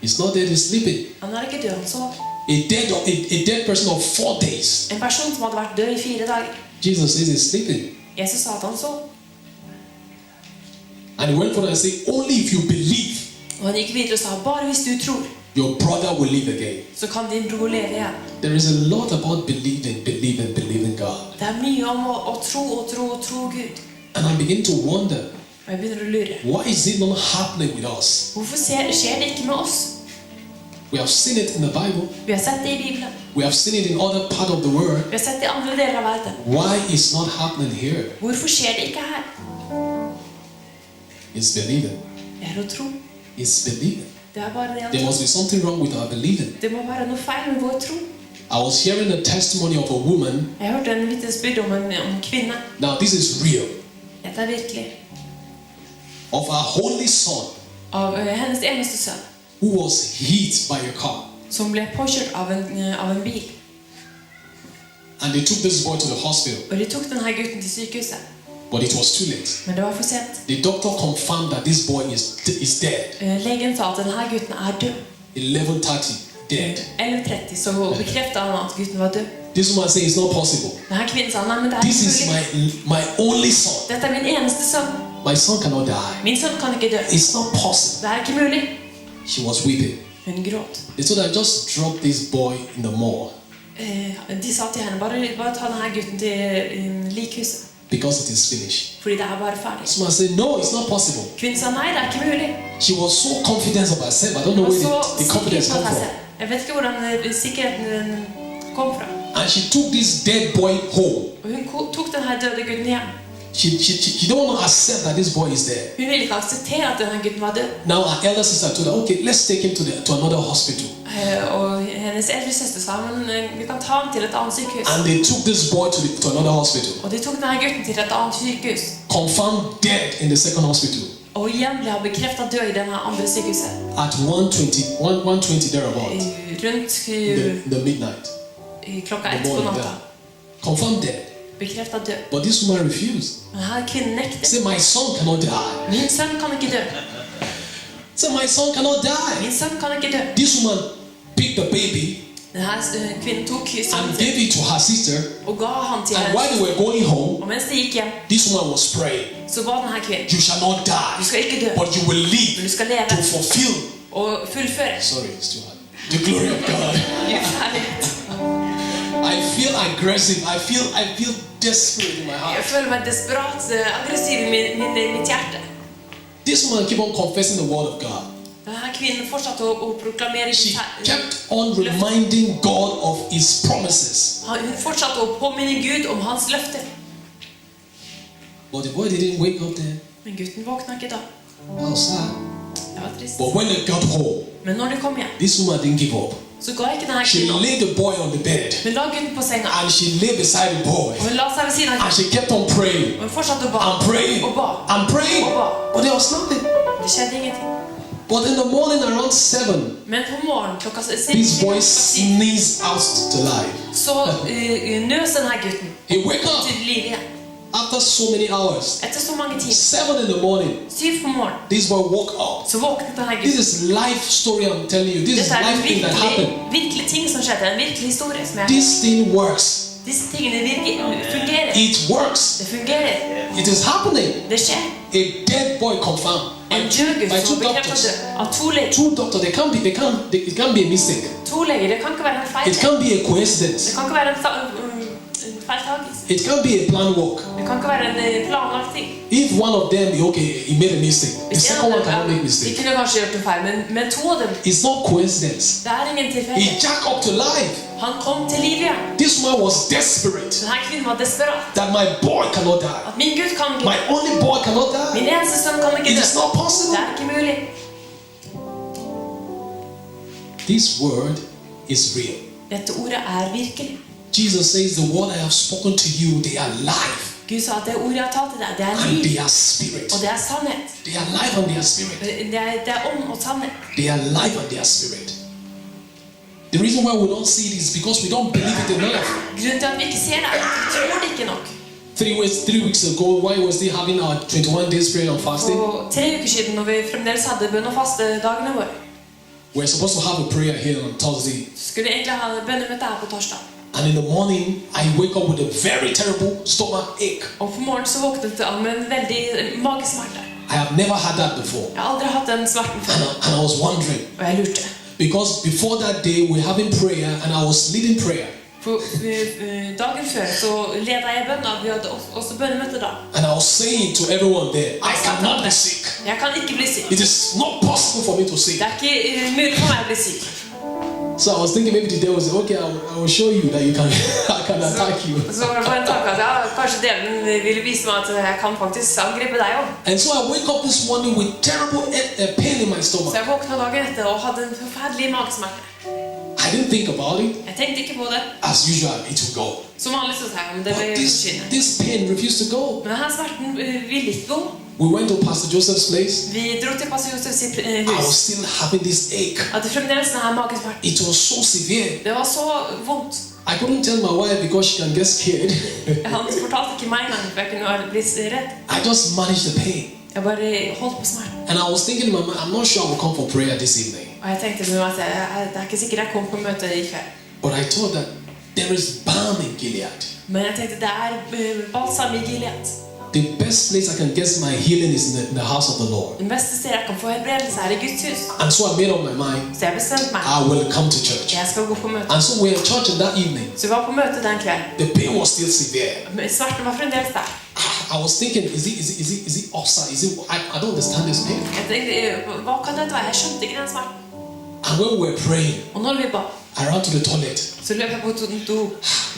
S1: He's not dead, he's sleeping.
S3: Han er ikke død, han sover.
S1: A dead person of 4 days.
S3: En person som hadde vært død i 4 dager.
S1: Jesus says he's sleeping.
S3: Jesus sa at han sov.
S1: And he went further and said, only if you believe,
S3: Og han gikk videre og sa, bare hvis du tror,
S1: your brother will live again.
S3: så kan din bror leve igjen.
S1: There is a lot about believing God.
S3: Det er mye om å tro Gud.
S1: And I begin to wonder,
S3: Og jeg begynner å lure.
S1: why is it not happening with us?
S3: Hvorfor skjer det ikke med oss?
S1: We have seen it in the Bible.
S3: Vi har sett det i Bibelen.
S1: We have seen it in other part of the world.
S3: Vi har sett det i andre deler av verden.
S1: Why is not happening here?
S3: Hvorfor skjer det ikke her?
S1: It's believing.
S3: Det er å tro.
S1: It's believing.
S3: Det er bare det å
S1: There
S3: tro.
S1: must be something wrong with our believing.
S3: Det må være noe feil med vår tro.
S1: I was hearing the testimony of a woman.
S3: Jeg hørte en vitnesbyrd om en kvinne.
S1: Now this is real.
S3: Dette er virkelig.
S1: Of her only son
S3: Av hennes eneste sønn,
S1: who was hit by a car.
S3: som ble påkjørt av en bil.
S1: And they took this boy to the hospital,
S3: Og de tok denne gutten til sykehuset.
S1: but it was too late.
S3: Men det var for sent.
S1: The doctor confirmed that this boy is dead.
S3: Legen sa at denne gutten er død.
S1: 11:30, dead.
S3: 11:30 så bekreftet han at gutten var død.
S1: This woman said it's not possible.
S3: Denne kvinnen sa, nei, men det er
S1: This
S3: ikke
S1: is
S3: mulig.
S1: my only son.
S3: Dette er min eneste sønn.
S1: My son cannot die.
S3: Min sønn kan ikke dø.
S1: It's not possible.
S3: Det er ikke mulig.
S1: She was weeping.
S3: Hun gråt.
S1: They told her, just drop this boy in the morgue
S3: De sa til henne, bare ta denne gutten til likhuset.
S1: because it is finished.
S3: Fordi det er bare ferdig.
S1: Someone said, no, it's not possible.
S3: Kvinnen sa, nei, det er ikke mulig.
S1: She was so confident of herself. I don't know
S3: Hun
S1: where
S3: var så
S1: the confidence
S3: sikker på
S1: come
S3: seg
S1: from.
S3: selv. Jeg vet ikke hvordan sikkerheten kom fra.
S1: And she took this dead boy home.
S3: Og hun tok denne døde gutten hjem.
S1: She don't want to accept that this boy is dead.
S3: Hun ville ikke akseptere at denne gutten var død.
S1: Now her elder sister told her, okay, let's take him to another hospital.
S3: Og hennes eldre søster sa, men vi kan ta ham til et annet sykehus.
S1: And they took this boy to another hospital.
S3: Og de tok denne gutten til et annet sykehus.
S1: Confirmed dead in the second hospital
S3: Og igjen ble han bekreftet død i denne andre sykehuset.
S1: at 1:20 thereabout,
S3: Rundt
S1: the midnight.
S3: klokka
S1: The
S3: 1 på
S1: morning
S3: natta.
S1: there. Confirmed dead.
S3: Bekreftet død.
S1: But this woman refused.
S3: Men her kvinnen nektet.
S1: Say, my son cannot die.
S3: Min sønn kan ikke dø.
S1: Say, my son cannot die.
S3: Min sønn kan ikke dø.
S1: This woman picked the baby
S3: Denne kvinnen tok sønnen
S1: and
S3: sin
S1: gave it to her sister.
S3: og ga han til
S1: And while they
S3: henne.
S1: were going home,
S3: Og mens de gikk hjem,
S1: this woman was praying,
S3: så ba denne kvinnen,
S1: you shall not
S3: du
S1: die,
S3: skal ikke dø,
S1: but you will
S3: men
S1: live
S3: du skal leve
S1: to fulfill.
S3: og fullføre.
S1: Sorry, it's too hard. The glory of God.
S3: Kjærlighet.
S1: I feel aggressive. I feel desperate in my
S3: Jeg
S1: heart.
S3: føler meg desperat aggressiv i mitt hjerte.
S1: This woman kept on confessing the word of God.
S3: Denne kvinnen fortsatte å proklamere
S1: She kept on reminding God of His promises.
S3: Hun fortsatte å påminne Gud om hans løfter.
S1: But the boy didn't wake up there.
S3: Men gutten våkna ikke da.
S1: How sad.
S3: Det var trist.
S1: But when they got home,
S3: Men når de kom hjem,
S1: this woman didn't give up.
S3: så ga ikke denne
S1: She
S3: kvinnen opp.
S1: laid the boy on the bed
S3: Hun la gutten på senga,
S1: and she lay beside the boy
S3: og hun la seg ved siden av
S1: and
S3: gutten.
S1: she kept on praying
S3: Og hun fortsatte å ba.
S1: and praying
S3: Og ba.
S1: and praying. But there was nothing.
S3: Det skjedde ingenting.
S1: But in the morning around 7,
S3: Men på morgenen klokka
S1: this boy sneezed out to life.
S3: så nøs denne gutten
S1: He wake up
S3: til liv igjen.
S1: after so many hours.
S3: Etter så mange timer.
S1: 7 in the morning,
S3: 7 på morgenen,
S1: this boy woke up.
S3: så våknet denne
S1: This
S3: gutten.
S1: is life story I'm telling you. This is
S3: Dette er en
S1: life thing that happened.
S3: virkelig ting som skjedde. En virkelig historie som er.
S1: This thing works.
S3: Disse tingene fungerer.
S1: It works.
S3: Det fungerer.
S1: It is happening.
S3: Det skjer.
S1: A dead boy confirmed
S3: En død
S1: by
S3: gutt som
S1: two
S3: bekreftet
S1: doctors.
S3: død. Av to leger.
S1: Two doctors. It can't be a mistake.
S3: To leger, det kan ikke være en feil.
S1: It can't be a
S3: Det
S1: coincidence.
S3: kan ikke være en feiltagelse.
S1: It can't be a planned work.
S3: Det kan ikke være en planlagt ting.
S1: If one of them, okay, he made a mistake. The
S3: Hvis en
S1: second
S3: av
S1: one
S3: dem,
S1: cannot make
S3: de
S1: mistake.
S3: kunne kanskje gjort en feil, men to av dem,
S1: It's not coincidence.
S3: det er ingen
S1: He
S3: tilfeldighet.
S1: jacked up to life.
S3: Han kom til liv igjen.
S1: This man was desperate
S3: Denne kvinnen var desperat.
S1: that my boy cannot die.
S3: At min Gud kan ikke
S1: My only boy cannot
S3: Min
S1: die.
S3: eneste sønn kan ikke
S1: It
S3: dø.
S1: is not
S3: Det
S1: possible.
S3: er ikke mulig.
S1: This word is real.
S3: Dette ordet er virkelig.
S1: Jesus says, the word I have spoken to you, they are life
S3: Gud sa at det ordet jeg har talt til deg, det er
S1: and
S3: liv,
S1: they are spirit.
S3: og det er sannhet.
S1: They are life and they are spirit.
S3: Det er ånd og sannhet.
S1: They are life and they are spirit. The reason why we don't see it is because we don't believe it enough.
S3: Grunnen til at vi ikke ser det, er at vi tror det ikke nok.
S1: 3 weeks ago, why was they having our 21 days prayer and fasting?
S3: Og 3 uker siden, når vi fremdeles hadde bønn og faste dagene våre,
S1: We're supposed to have a prayer here on Thursday.
S3: så skulle vi egentlig ha bønnemøte her på torsdag.
S1: And in the morning, I wake up with a very terrible stomach ache.
S3: Og på morgenen så våknet jeg med en veldig magesmerte.
S1: I have never had that before.
S3: Jeg har aldri hatt den smerten før,
S1: And I was wondering,
S3: og jeg lurte.
S1: because before that day, we're having prayer and I was leading prayer.
S3: For dagen før så ledet jeg bønn, og vi hadde også bønnemøte da.
S1: And I was saying to everyone there, I cannot be sick.
S3: Jeg kan ikke bli syk.
S1: It is not possible for me to sick.
S3: Det er ikke mulig for meg å bli syk.
S1: So I was thinking maybe the devil will say, okay, I will show you that you can, I can attack you.
S3: Så var det bare en tanke at ja, kanskje djevelen ville vise meg at jeg kan faktisk angripe deg også.
S1: And so I wake up this morning with terrible pain in my
S3: Så
S1: stomach.
S3: jeg våknet dagen etter og hadde en forferdelig magesmerte.
S1: I I didn't think about it.
S3: Jeg tenkte ikke på det.
S1: As usual, it will go.
S3: Som vanlig så sa jeg, men det
S1: But
S3: vil forsvinne.
S1: this pain refused to go.
S3: Men denne smerten ville ikke gå.
S1: We went to Pastor Joseph's place.
S3: Vi dro til Pastor Josefs
S1: I was
S3: hus.
S1: still having this ache.
S3: At det fremdeles denne magesmerten.
S1: It was so severe.
S3: Det var så vondt.
S1: I couldn't tell my wife because she can get scared.
S3: Han fortalte ikke meg engang, for jeg kunne bli redd.
S1: I just managed the pain.
S3: Jeg bare holdt på smerten.
S1: And I was thinking in my mind, I'm not sure I will come for prayer this evening.
S3: Og jeg tenkte med meg at det er ikke sikkert jeg kommer på møte i kveld.
S1: But I thought that there is balm in Gilead.
S3: Men jeg tenkte det er balsam i Gilead.
S1: The best place I can get my healing is in the house of the Lord.
S3: Den beste stedet jeg kan få helbredelse er i Guds hus.
S1: And so I made up my mind,
S3: Så jeg bestemte meg.
S1: I will come to church.
S3: Jeg skal gå på møte.
S1: And so we were at church that evening.
S3: Så vi var på møte den kvelden.
S1: The pain was still severe.
S3: Men smerten var fremdeles der.
S1: I was thinking, is it ulcer? I don't understand this pain.
S3: Jeg tenkte, hva kan dette være? Jeg skjønte ikke den smerten.
S1: And when we were praying,
S3: Og når vi ba,
S1: I ran to the toilet.
S3: så løp jeg på do.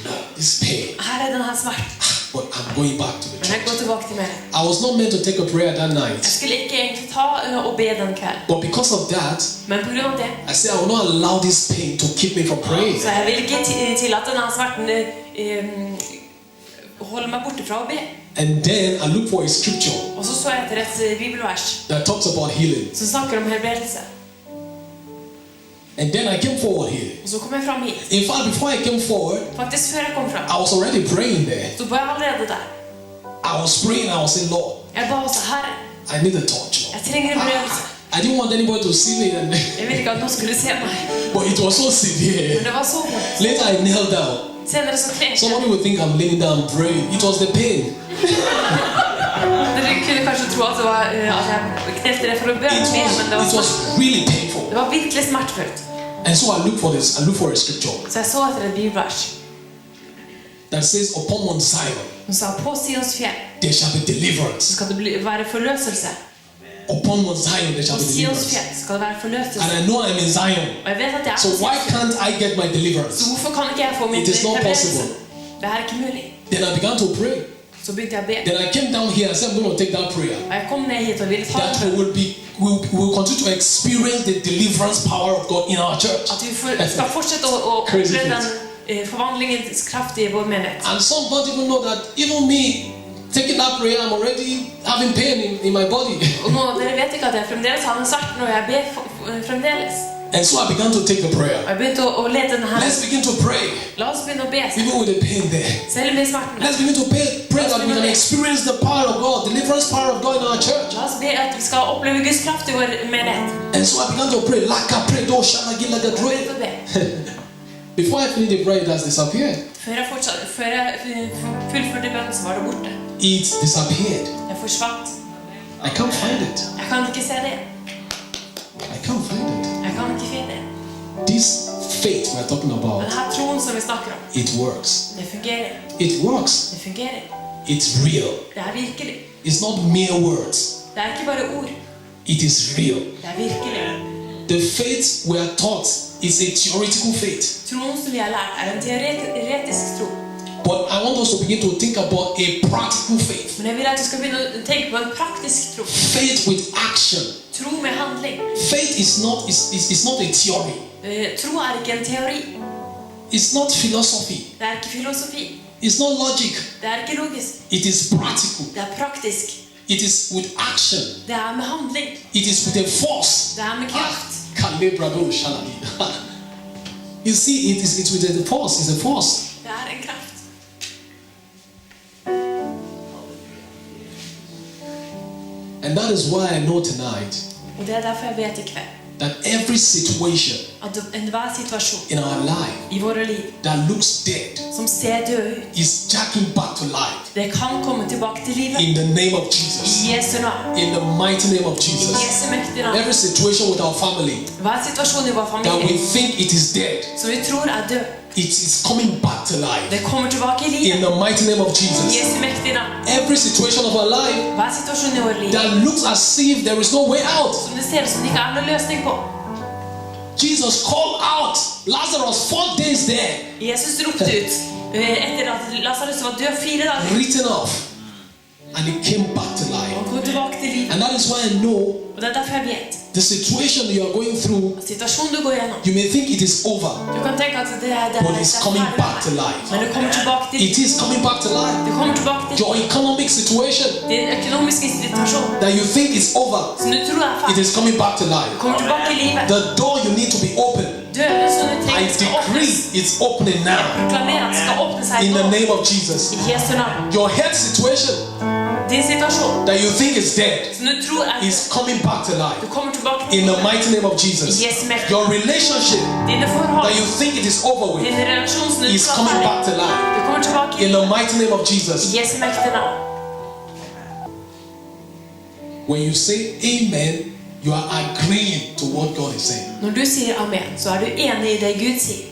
S1: No, this pain.
S3: Her er denne smerten.
S1: But I'm going back to the
S3: Men jeg går
S1: church.
S3: tilbake til meg.
S1: I was not meant to take a prayer that
S3: Jeg
S1: night.
S3: skulle ikke egentlig ta og be den kvelden.
S1: But because of that,
S3: Men på grunn av det,
S1: I said I will not allow this pain to keep me from praying.
S3: så jeg vil ikke tillate denne smerten holde meg borte fra å be.
S1: And then I looked for a scripture
S3: Og så jeg etter et bibelvers
S1: that talks about healing.
S3: som snakker om helbredelse.
S1: And then I came forward here.
S3: Og så kom jeg fram hit.
S1: In fact, before I came forward,
S3: Faktisk før jeg kom fram,
S1: I was already praying there.
S3: så var jeg allerede der.
S1: I was praying, I was saying, Lord,
S3: Jeg ba også, Herre,
S1: I need a touch, Lord.
S3: jeg trenger helbredelse.
S1: I didn't want anybody to see me,
S3: Jeg ville ikke at noen skulle se meg.
S1: but it was so
S3: Men
S1: severe.
S3: det var så vondt.
S1: Later I knelt down.
S3: Senere så trengte
S1: Somebody
S3: jeg.
S1: would think I'm laying down praying. It was the pain.
S3: Dere kunne kanskje tro at det var at jeg knelte det for å be, men det
S1: It was
S3: var,
S1: really painful.
S3: det var virkelig smertefullt.
S1: And so I looked for this. I looked for a scripture
S3: Så jeg så etter et bibelvers
S1: that says, upon Mount Zion
S3: som sa, på Sions fjell
S1: there shall be
S3: så
S1: deliverance.
S3: skal det være forløselse.
S1: Upon Mount Zion there shall
S3: På
S1: be
S3: Sions
S1: deliverance.
S3: fjell skal det være forløselse.
S1: And I know I'm in Zion.
S3: Og jeg vet at jeg er
S1: So
S3: på
S1: why
S3: Sions fjell.
S1: can't I get my
S3: Så
S1: deliverance?
S3: hvorfor kan ikke jeg få min
S1: It is not
S3: helbredelse?
S1: possible.
S3: Det er ikke mulig.
S1: Then I began to pray.
S3: Så begynte jeg å be.
S1: Then I came down here and said, I'm going to take that prayer.
S3: Og jeg kom ned hit og ville ta
S1: That we
S3: den.
S1: will continue to experience the deliverance power of God in our church.
S3: At vi skal fortsette å
S1: Crazy
S3: oppleve
S1: things.
S3: den forvandlingens kraft i vår menighet.
S1: And some don't even know that even me taking that prayer, I'm already having pain in my body.
S3: Og noen av dere vet ikke at jeg fremdeles har den smerten når jeg ber fremdeles.
S1: And so I began to take the prayer.
S3: Og jeg begynte å lete den her.
S1: Let's begin to pray,
S3: La oss begynne å be.
S1: even with the pain there.
S3: Selv med smerten.
S1: Let's begin to pray that we can experience the power of God, deliverance power of God in our church.
S3: La oss be at vi skal oppleve Guds kraft i vår menighet.
S1: And so I began to pray, Laka pray, do shana gila
S3: Og jeg
S1: gadre.
S3: begynte å be.
S1: Before I finished the prayer, it has disappeared.
S3: Før jeg fullførte bønnen, så var det borte.
S1: It disappeared.
S3: Jeg forsvant.
S1: I can't find it.
S3: Jeg kan ikke se det.
S1: I can't find it.
S3: Jeg kan ikke finne det.
S1: This faith we're talking about,
S3: Den her troen som vi snakker om,
S1: it works.
S3: det fungerer.
S1: It works.
S3: Det fungerer.
S1: It's real.
S3: Det er virkelig.
S1: It's not mere words.
S3: Det er ikke bare ord.
S1: It is real.
S3: Det er virkelig.
S1: The faith we are taught is a theoretical faith.
S3: Troen som vi har lært er en teoretisk tro.
S1: But I want us to begin to think about a practical faith.
S3: Men jeg vil at du skal begynne å tenke på en praktisk tro.
S1: Faith with action.
S3: Tro med handling.
S1: Faith is not a theory.
S3: Tro er ikke en teori.
S1: It's not philosophy.
S3: Det er ikke filosofi.
S1: It's not logic.
S3: Det er ikke logisk.
S1: It is practical.
S3: Det er praktisk.
S1: It is with action.
S3: Det er med handling.
S1: It is with a force.
S3: Det er med kraft.
S1: Kalebrado shalali. You see, it's with a force. It's a force.
S3: Det er en kraft.
S1: And that is why I know tonight
S3: Og det er derfor jeg vet i kveld
S1: that every situation
S3: at enhver situasjon
S1: in our life
S3: i våre liv
S1: that looks dead
S3: som ser død ut,
S1: is jacking back to life
S3: det kan komme tilbake til livet.
S1: in the name of Jesus.
S3: I Jesu navn.
S1: In the mighty name of
S3: I
S1: Jesus.
S3: Jesu mektige navn.
S1: Every situation with our family
S3: Hver situasjon i vår
S1: that we
S3: familie
S1: think it is dead,
S3: som vi tror er død,
S1: it is coming back to life
S3: det kommer tilbake i
S1: in
S3: livet.
S1: the mighty name of
S3: I
S1: Jesus.
S3: Jesu mektige navn.
S1: Every situation of our life
S3: Hver situasjon i vårt liv
S1: that looks as if there is no way out.
S3: som det ser ut som det ikke er noen løsning på.
S1: Jesus called out Lazarus 4 days there,
S3: Jesus ropte ut etter at Lazarus var død 4 dager.
S1: written off. and it came back to
S3: Og
S1: life.
S3: han kom tilbake til livet.
S1: And that is why I know
S3: Og det er derfor jeg vet
S1: the situation you are going through,
S3: at situasjonen du går gjennom,
S1: you may think it is over,
S3: du kan tenke at det er
S1: but it's coming back to
S3: ferdig.
S1: life.
S3: Men det kommer tilbake til
S1: It is coming back to life.
S3: Du kommer tilbake til
S1: Your economic situation
S3: din økonomiske situasjon
S1: that you think is over,
S3: som du tror er
S1: it
S3: ferdig.
S1: is coming back to life.
S3: Kommer tilbake i livet.
S1: The door you need to be open,
S3: Døren som du
S1: I
S3: trenger skal åpnes.
S1: decree it's opening now
S3: Proklamer at det skal åpne seg
S1: in the
S3: nå.
S1: name of Jesus.
S3: I Jesu navn.
S1: Your health situation
S3: Din situasjon
S1: that you think is dead
S3: som du tror er
S1: is coming back to
S3: Du
S1: life
S3: kommer tilbake
S1: in
S3: til
S1: the mighty name of Jesus.
S3: Yes, ma'am.
S1: Your relationship
S3: dine
S1: that
S3: forhold.
S1: you think it is over with
S3: Din relasjon som du
S1: is
S3: tror
S1: coming
S3: er
S1: back to
S3: ferdig.
S1: life
S3: Du kommer tilbake
S1: in
S3: i
S1: the mighty name of Jesus.
S3: Jesu mektige navn.
S1: When you say amen, you are agreeing to what God is saying.
S3: Når du sier amen, så er du enig i det Gud sier.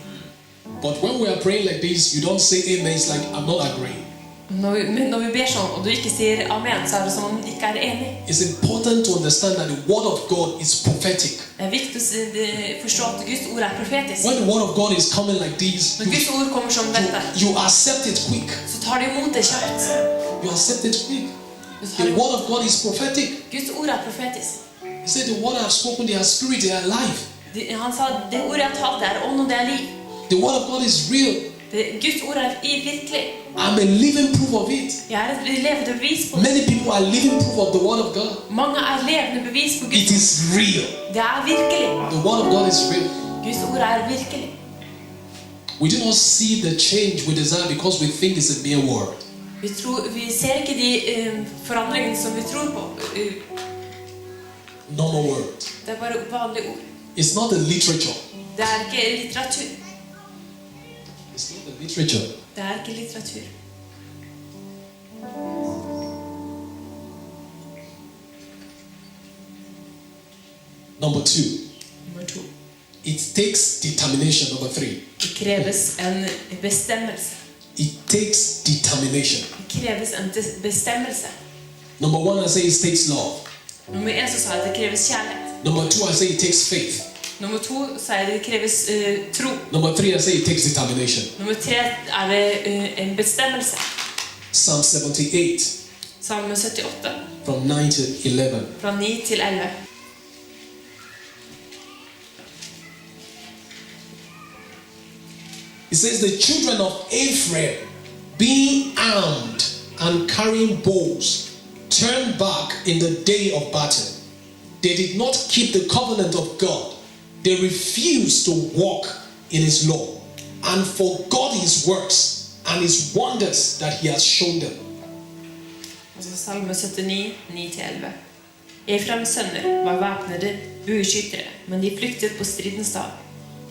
S1: But when we are praying like this, you don't say amen, it's like I'm not agreeing.
S3: Men når vi ber sånn, og du ikke sier amen, så er det som om du ikke er enig.
S1: It's important to understand that the word of God is prophetic.
S3: Det er viktig å forstå at Guds ord er profetisk.
S1: When the word of God is coming like this,
S3: Når Guds ord kommer som dette,
S1: you accept it quick.
S3: så tar du imot det kjapt.
S1: You accept it quick.
S3: Du tar
S1: The
S3: imot.
S1: word of God is prophetic.
S3: Guds ord er profetisk.
S1: He said the word I have spoken, they are spirit, they are life.
S3: Han sa, det ordet jeg har talt, det er ånd og det er liv.
S1: The word of God is real.
S3: Guds ord er virkelig.
S1: I'm a living proof of it.
S3: Jeg er et levende bevis på det.
S1: Many people are living proof of the word of God.
S3: Mange er levende bevis på
S1: It
S3: Guds
S1: is real.
S3: Det er virkelig.
S1: The word of God is real.
S3: Guds ord er virkelig.
S1: We do not see the change we desire because we think it's a mere word.
S3: Vi ser ikke de forandringene som vi tror på.
S1: Normal word.
S3: Det er bare vanlige ord.
S1: It's not a literature.
S3: Det er ikke litteratur.
S1: It's not a literature.
S3: Det er ikke litteratur.
S1: Number 2.
S3: Nummer 2.
S1: It takes determination. Number 3.
S3: Det kreves en bestemmelse.
S1: It takes determination.
S3: Det kreves en bestemmelse.
S1: Number 1, I say it takes love.
S3: Nummer 1 så sa jeg at det kreves kjærlighet.
S1: Number 2, I say it takes faith.
S3: Nummer 2 så er det kreves tro.
S1: Number 3, I say it takes determination.
S3: Nummer 3 er det en bestemmelse.
S1: Psalm 78,
S3: Salme 78,
S1: from 9 to 11.
S3: fra 9 til 11.
S1: It says, the children of Ephraim, being armed and carrying bows, turned back in the day of battle. They did not keep the covenant of God. They refused to walk in his law and forgot his works and his wonders that he has shown them.
S3: Altså Salme 79, 9-11. Efraims sønner var væpnede bueskyttere, men de flyktet på stridens dag.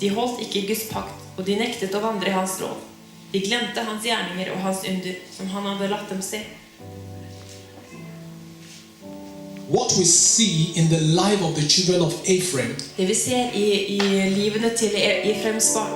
S3: De holdt ikke Guds pakt, og de nektet å vandre i hans lov. De glemte hans gjerninger og hans under, som han hadde latt dem se.
S1: What we see in the life of the children of Ephraim
S3: Det vi ser i livene til Efraims barn,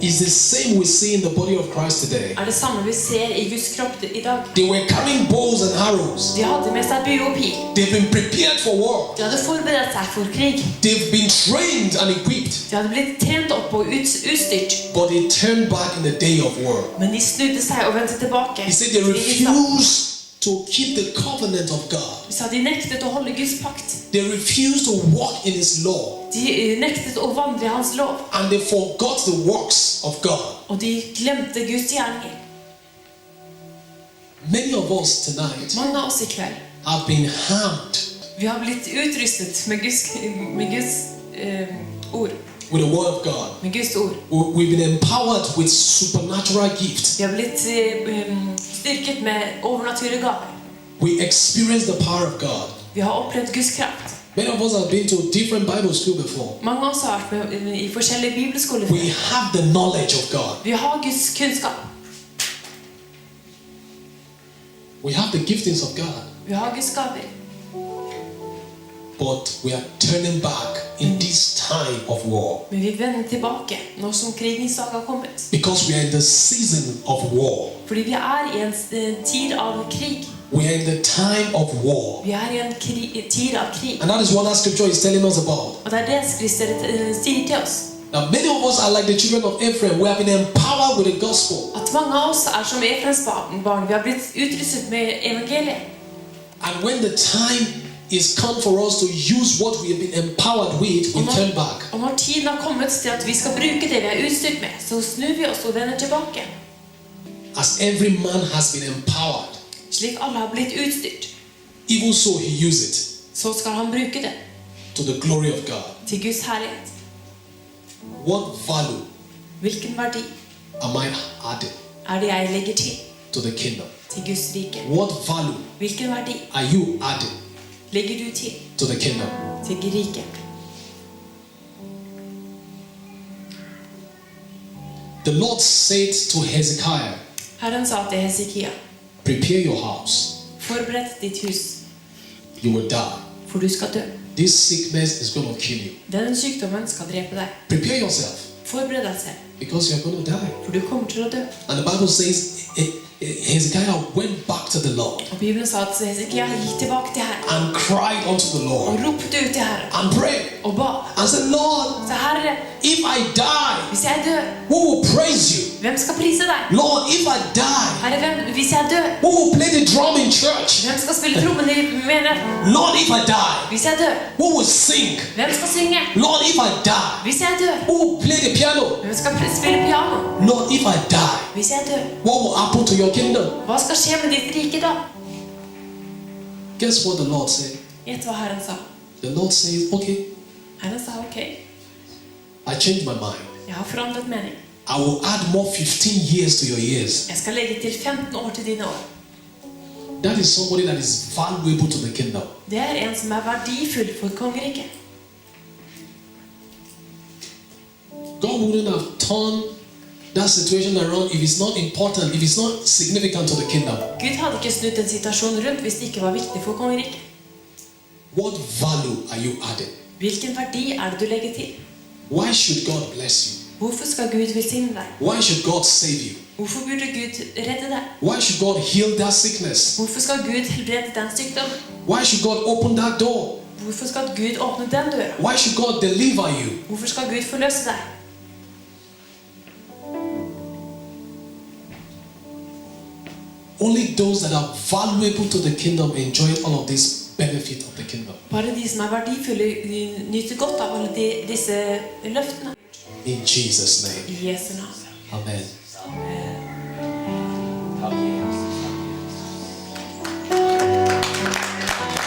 S1: is the same we see in the body of Christ today.
S3: er det samme vi ser i Guds kropp i dag.
S1: They were carrying bows and arrows.
S3: De hadde med seg bue og pil.
S1: They've been prepared for war.
S3: De hadde forberedt seg for krig.
S1: They've been trained and equipped.
S3: De hadde blitt trent opp og utstyrt.
S1: But they turned back in the day of war.
S3: Men de snudde seg og vendte tilbake.
S1: He said they refused to keep the covenant of God.
S3: Så de nektet å holde Guds pakt.
S1: They refused to walk in his law.
S3: De nektet å vandre i hans lov.
S1: And they forgot the works of God.
S3: Og de glemte Guds gjerninger.
S1: Many of us tonight
S3: Mange av oss i kveld,
S1: have been harmed
S3: vi har blitt utrustet med Guds ord.
S1: with the word of God.
S3: Med Guds ord.
S1: We've been empowered with supernatural gifts.
S3: Vi har blitt styrket med overnaturlige gaver.
S1: We experience the power of God.
S3: Vi har opplevd Guds kraft.
S1: Many of us have been to different Bible school before.
S3: Mange av oss har vært med i forskjellige bibelskoler.
S1: We have the knowledge of God.
S3: Vi har Guds kunnskap.
S1: We have the giftings of God.
S3: Vi har Guds gaver.
S1: But we are turning back in this time of war.
S3: Men vi vender tilbake nå som krigens dag har kommet.
S1: Because we are in the season of war.
S3: Fordi vi er i en tid av krig.
S1: We are in the time of war.
S3: Vi er i en tid av krig.
S1: And that is what that scripture is telling us about.
S3: Og det er det Kristus sier til oss.
S1: Now many of us are like the children of Ephraim. We have been empowered with the gospel.
S3: At mange av oss er som Efraims barn. Vi har blitt utrustet med evangeliet.
S1: And when the time is come for us to use what we have been empowered with, we turn back.
S3: Og når tiden har kommet til at vi skal bruke det vi er utstyrt med, så snur vi oss og vender tilbake.
S1: As every man has been empowered,
S3: Slik alle har blitt utstyrt,
S1: even so he used it
S3: så skal han bruke det
S1: to the glory of God.
S3: til Guds herlighet.
S1: What value
S3: Hvilken verdi
S1: am I adding
S3: er det jeg legger
S1: to the kingdom?
S3: til Guds rike?
S1: What value
S3: Hvilken verdi
S1: are you adding
S3: legger du
S1: to the kingdom?
S3: til riket?
S1: The Lord said to Hezekiah,
S3: Herren sa til Hesekia,
S1: prepare your house,
S3: forbered ditt hus,
S1: you will die.
S3: for du skal dø.
S1: This sickness is going to kill you.
S3: Den sykdommen skal drepe deg.
S1: Prepare yourself
S3: Forbered deg selv,
S1: because you're going to die.
S3: for du kommer til å dø.
S1: And the Bible says Hezekiah went back to the Lord
S3: Og Bibelen sa at Hesekia gikk tilbake til Herren
S1: and cried unto the
S3: og
S1: Lord
S3: ropte ut til Herren
S1: and prayed
S3: og ba.
S1: and said, Lord,
S3: Så Herre,
S1: if I die,
S3: hvis jeg dør,
S1: who will praise you?
S3: hvem skal prise deg?
S1: Lord, if I die,
S3: Herre, hvis jeg dør,
S1: who will play the drum in church?
S3: hvem skal spille trommen i menigheten?
S1: Lord, if I die,
S3: Hvis jeg dør,
S1: who will sing?
S3: hvem skal synge?
S1: Lord, if I die,
S3: Hvis jeg dør,
S1: who will play the piano?
S3: hvem skal spille piano?
S1: Lord, if I die,
S3: Hvis jeg dør,
S1: what will happen to your kingdom?
S3: hva skal skje med ditt rike da?
S1: Guess what the Lord said?
S3: Gjett hva Herren sa.
S1: The Lord says, okay,
S3: Herren sa, ok,
S1: I changed my mind.
S3: jeg har forandret mening.
S1: I will add more 15 years to your years.
S3: Jeg skal legge til 15 år til dine år.
S1: That is somebody that is valuable to the kingdom.
S3: Det er en som er verdifull for kongeriket.
S1: God wouldn't have turned that situation around if it's not important, if it's not significant to the kingdom.
S3: Gud hadde ikke snudd den situasjonen rundt hvis det ikke var viktig for kongeriket.
S1: What value are you adding?
S3: Hvilken verdi er det du legger til?
S1: Why should God bless you?
S3: Hvorfor skal Gud velsigne deg?
S1: Why should God save you?
S3: Hvorfor burde Gud redde deg?
S1: Why should God heal that sickness?
S3: Hvorfor skal Gud helbrede den sykdommen?
S1: Why should God open that door?
S3: Hvorfor skal Gud åpne den døra?
S1: Why should God deliver you?
S3: Hvorfor skal Gud forløse deg?
S1: Only those that are valuable to the kingdom enjoy all of this benefit of the kingdom.
S3: Bare de som er verdifulle nyter godt av alle disse løftene.
S1: In Jesus' name.
S3: I Jesu navn.
S1: Amen.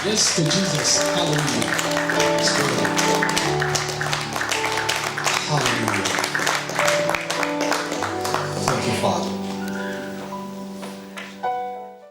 S1: Yes, to Jesus. Hallelujah. Let's go. Hallelujah.